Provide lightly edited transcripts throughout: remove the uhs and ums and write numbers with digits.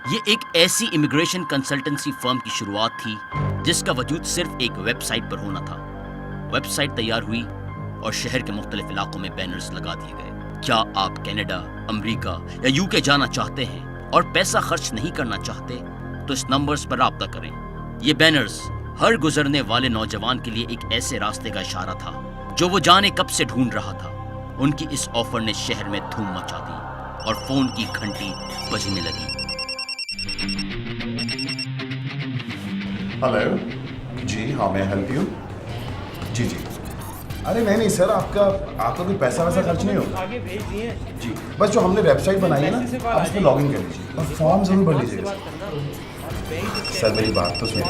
ये एक ऐसी इमिग्रेशन कंसल्टेंसी फर्म की शुरुआत थी जिसका वजूद सिर्फ एक वेबसाइट पर होना था। वेबसाइट तैयार हुई और शहर के मुख्तलिफ इलाकों में बैनर्स लगा दिए गए। क्या आप कनाडा, अमेरिका या यूके जाना चाहते हैं और पैसा खर्च नहीं करना चाहते तो इस नंबर्स पर राब्ता करें। ये बैनर्स हर गुजरने वाले नौजवान के लिए एक ऐसे रास्ते का इशारा था जो वो जाने कब से ढूंढ रहा था। उनकी इस ऑफर ने शहर में धूम मचा दी और फोन की घंटी बजने लगी। हेलो जी, हाँ मैं हेल्प यू। जी जी, अरे नहीं सर, आपका कोई पैसा वैसा खर्च नहीं होगा। आगे भेज दिए जी, बस जो हमने वेबसाइट बनाई है ना, आप उसमें लॉगिन कर लीजिए और फॉर्म जरूर भर लीजिएगा। सर मेरी बात तो सुनिए,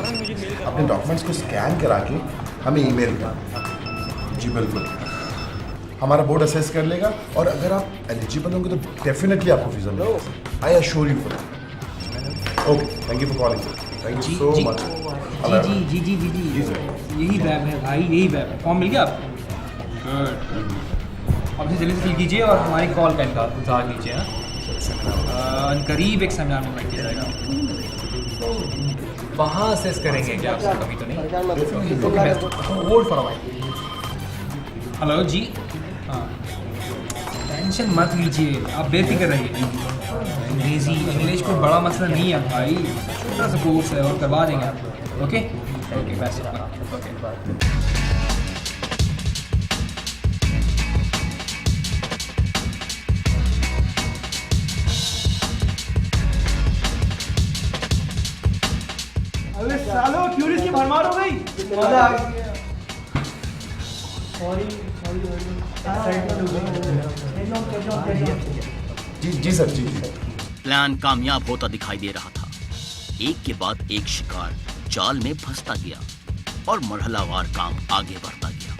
अपने डॉक्यूमेंट्स को स्कैन करा के हमें ईमेल कर। जी बिल्कुल, हमारा बोर्ड असेस कर लेगा और अगर आप एलिजिबल होंगे तो डेफिनेटली आपको वीज़ा मिलेगा। I assure you for that. Okay, thank you for calling sir, thank you so much. जी यही बैग है भाई, यही बैग है। फॉर्म मिल गया आपको? गुड। अब इसे जल्दी से फिल कीजिए और हमारी कॉल का इंतजार कीजिए। करीब एक सेमिनार में बैठ जाएगा, वहाँ असेस करेंगे क्या आपको कभी तो नहीं। Hold for a while. Hello जी, हाँ टेंशन मत लीजिए, आप बेफिक्र रहिए। इंग्लिश कोई बड़ा मसला नहीं है भाई, छोटा सा कोर्स है और करवा देंगे आपको। Okay okay, best of luck. Okay bye. अरे सालो, क्यूरियस की भरमार हो गई। जी सर, जी जी। प्लान कामयाब होता दिखाई दे रहा था। एक के बाद एक शिकार जाल में फंसता गया और मरहलावार काम आगे बढ़ता गया।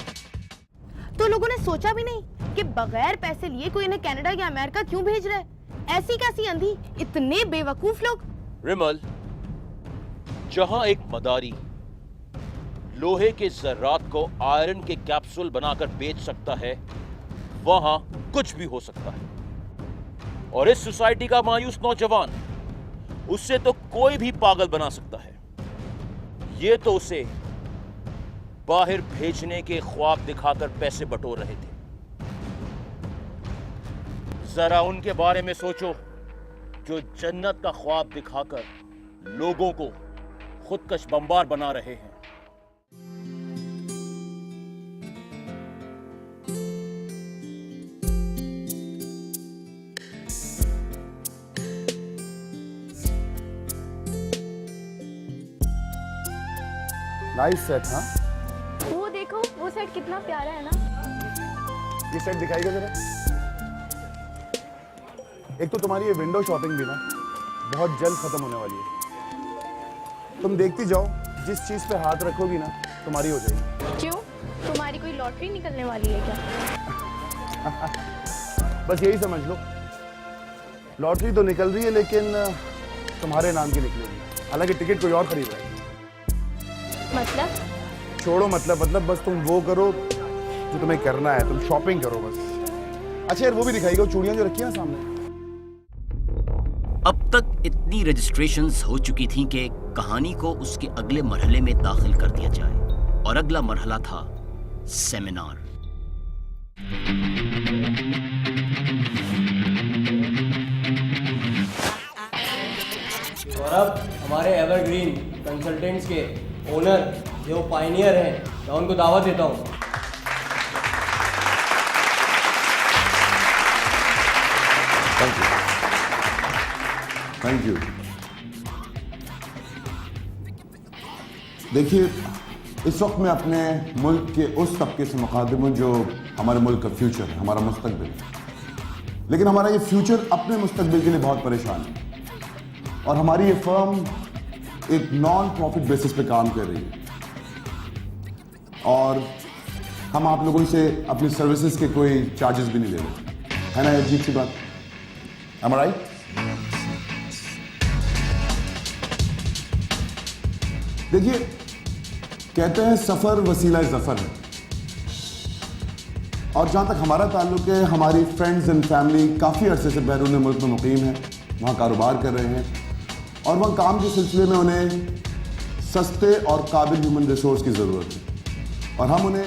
तो लोगों ने सोचा भी नहीं कि बगैर पैसे लिए कोई इन्हें कनाडा या अमेरिका क्यों भेज रहा है। ऐसी कैसी अंधी, इतने बेवकूफ लोग। रिमल, जहां एक मदारी लोहे के जर्रात को आयरन के कैप्सूल बनाकर बेच सकता है, वहां कुछ भी हो सकता है। और इस सोसाइटी का मायूस नौजवान, उससे तो कोई भी पागल बना सकता है। ये तो उसे बाहर भेजने के ख्वाब दिखाकर पैसे बटोर रहे थे। जरा उनके बारे में सोचो जो जन्नत का ख्वाब दिखाकर लोगों को खुदकश बम्बार बना रहे हैं। Nice set. हाँ, वो देखो, वो सेट कितना प्यारा है ना। ये सेट दिखाइएगा जरा। एक तो तुम्हारी ये विंडो शॉपिंग भी ना बहुत जल्द खत्म होने वाली है। तुम देखती जाओ, जिस चीज पे हाथ रखोगी ना तुम्हारी हो जाएगी। क्यों, तुम्हारी कोई लॉटरी निकलने वाली है क्या? बस यही समझ लो, लॉटरी तो निकल रही है लेकिन तुम्हारे नाम की निकलेगी। हालांकि टिकट कोई और खरीद रहा है। मतलब? छोड़ो मतलब बस तुम वो करो जो तुम्हें करना है, तुम शॉपिंग करो बस। अच्छा यार, वो भी दिखाइएगा चूड़ियां जो रखी है ना सामने। अब तक इतनी रजिस्ट्रेशंस हो चुकी थीं कि कहानी को उसके अगले मरहले में दाखिल कर दिया जाए और अगला मरहला था सेमिनार। और अब हमारे एवरग्रीन कंसल्टेंट्स के ओनर जो पायनियर हैं, मैं उनको दावत देता हूँ। Thank you. देखिए, इस वक्त मैं अपने मुल्क के उस तबके से मुखातिब हूँ जो हमारे मुल्क का फ्यूचर है, हमारा मुस्तकबिल है। लेकिन हमारा ये फ्यूचर अपने मुस्तकबिल के लिए बहुत परेशान है और हमारी ये फर्म एक नॉन प्रॉफिट बेसिस पे काम कर रही है और हम आप लोगों से अपनी सर्विसेज के कोई चार्जेस भी नहीं ले रहे, है ना? अजीब सी बात, am I right? देखिए, कहते हैं सफर वसीला जफर है और जहां तक हमारा ताल्लुक है, हमारी फ्रेंड्स एंड फैमिली काफ़ी अरसे से बैरून मुल्क में मुकीम है, वहाँ कारोबार कर रहे हैं और वह काम के सिलसिले में उन्हें सस्ते और काबिल ह्यूमन रिसोर्स की ज़रूरत है और हम उन्हें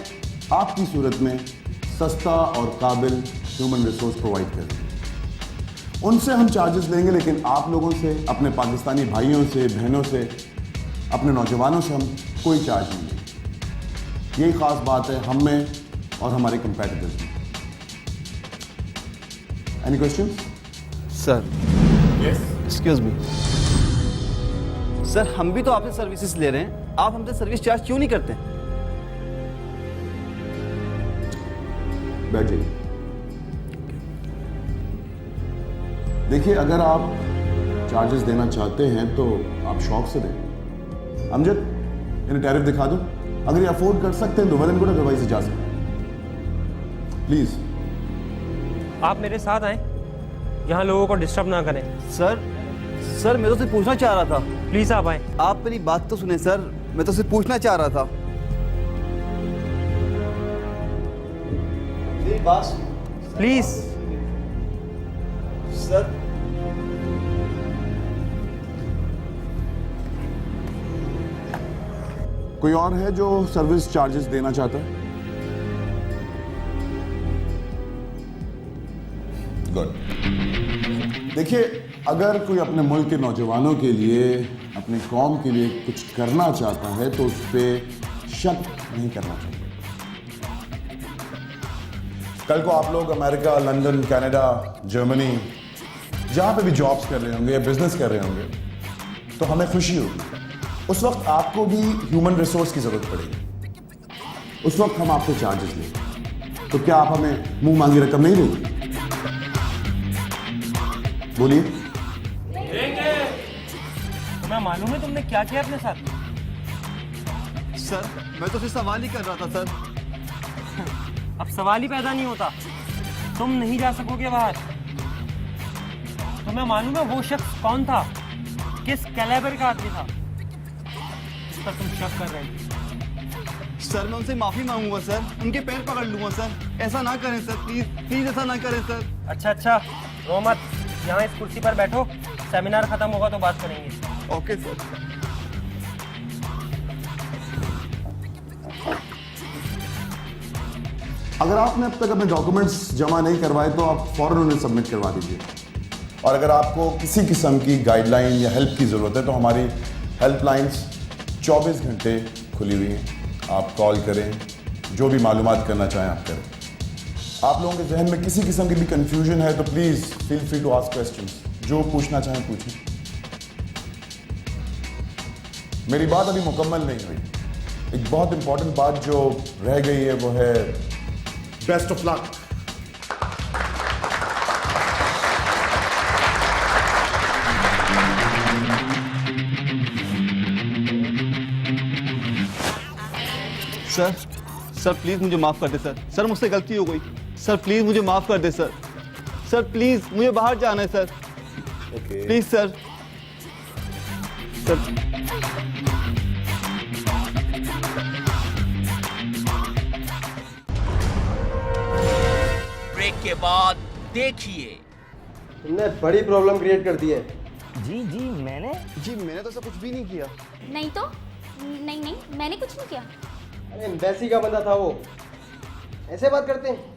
आपकी सूरत में सस्ता और काबिल ह्यूमन रिसोर्स प्रोवाइड करेंगे। उनसे हम चार्जेस लेंगे, लेकिन आप लोगों से, अपने पाकिस्तानी भाइयों से, बहनों से, अपने नौजवानों से हम कोई चार्ज नहीं लेंगे। यही ख़ास बात है हम में और हमारे कंपेटिटर्स में। Any questions? Sir excuse me sir, हम भी तो आपसे सर्विसेज ले रहे हैं, आप हमसे सर्विस चार्ज क्यों नहीं करते? बैठ जाइए। देखिए, अगर आप चार्जेस देना चाहते हैं तो आप शौक से दें। अमजद, इन्हें टैरिफ दिखा दो। अगर ये अफोर्ड कर सकते हैं तो वेल एंड गुड, अदरवाइज जा सकते। प्लीज आप मेरे साथ आए, यहाँ लोगों को डिस्टर्ब ना करें। सर मैं तो सिर्फ पूछना चाह रहा था। प्लीज आप आए। आप मेरी बात तो सुने सर, मैं तो सिर्फ पूछना चाह रहा था। मेरी बात प्लीज। सर कोई और है जो सर्विस चार्जेस देना चाहता है? गुड। देखिए, अगर कोई अपने मुल्क के नौजवानों के लिए, अपने कौम के लिए कुछ करना चाहता है तो उस पर शक नहीं करना चाहिए। कल को आप लोग अमेरिका, लंदन, कनाडा, जर्मनी, जहां पे भी जॉब्स कर रहे होंगे या बिजनेस कर रहे होंगे, तो हमें खुशी होगी। उस वक्त आपको भी ह्यूमन रिसोर्स की जरूरत पड़ेगी। उस वक्त हम आपसे चार्जेस लेंगे, तो क्या आप हमें मुंह मांगी रकम नहीं देंगे? बोलिए। तुम्हें मालूम है तुमने क्या किया अपने साथ? सर मैं तो सिर्फ सवाल ही कर रहा था सर। अब सवाल ही पैदा नहीं होता। तुम नहीं जा सकोगे बाहर। तुम्हें मालूम है वो शख्स कौन था, किस कैलिबर का आदमी था जिस पर तुम शक कर रहे थे? सर मैं उनसे माफी मांगूंगा सर, उनके पैर पकड़ लूंगा सर। ऐसा ना करें सर, प्लीज प्लीज ऐसा ना करें सर। अच्छा रो मत, यहाँ इस कुर्सी पर बैठो, सेमिनार खत्म होगा तो बात करेंगे। Okay sir. अगर आपने अब तक अपने डॉक्यूमेंट्स जमा नहीं करवाए तो आप फौरन उन्हें सबमिट करवा दीजिए। और अगर आपको किसी किस्म की गाइडलाइन या हेल्प की ज़रूरत है तो हमारी हेल्पलाइंस 24 घंटे खुली हुई हैं। आप कॉल करें, जो भी मालूमात करना चाहें आप करें। आप लोगों के जहन में किसी किस्म की भी कंफ्यूजन है तो please feel free to ask questions. जो पूछना चाहें पूछें। मेरी बात अभी मुकम्मल नहीं हुई। एक बहुत इंपॉर्टेंट बात जो रह गई है वो है best of luck. Sir please मुझे माफ कर दे सर। सर मुझसे गलती हो गई सर, प्लीज मुझे माफ कर दे सर। सर प्लीज मुझे बाहर जाना है सर। Please sir. ब्रेक के बाद देखिए। तुमने बड़ी प्रॉब्लम क्रिएट कर दी है। जी मैंने तो ऐसा कुछ भी नहीं किया। नहीं तो नहीं मैंने कुछ नहीं किया। अरे एम्बेसी का बंदा था वो, ऐसे बात करते हैं?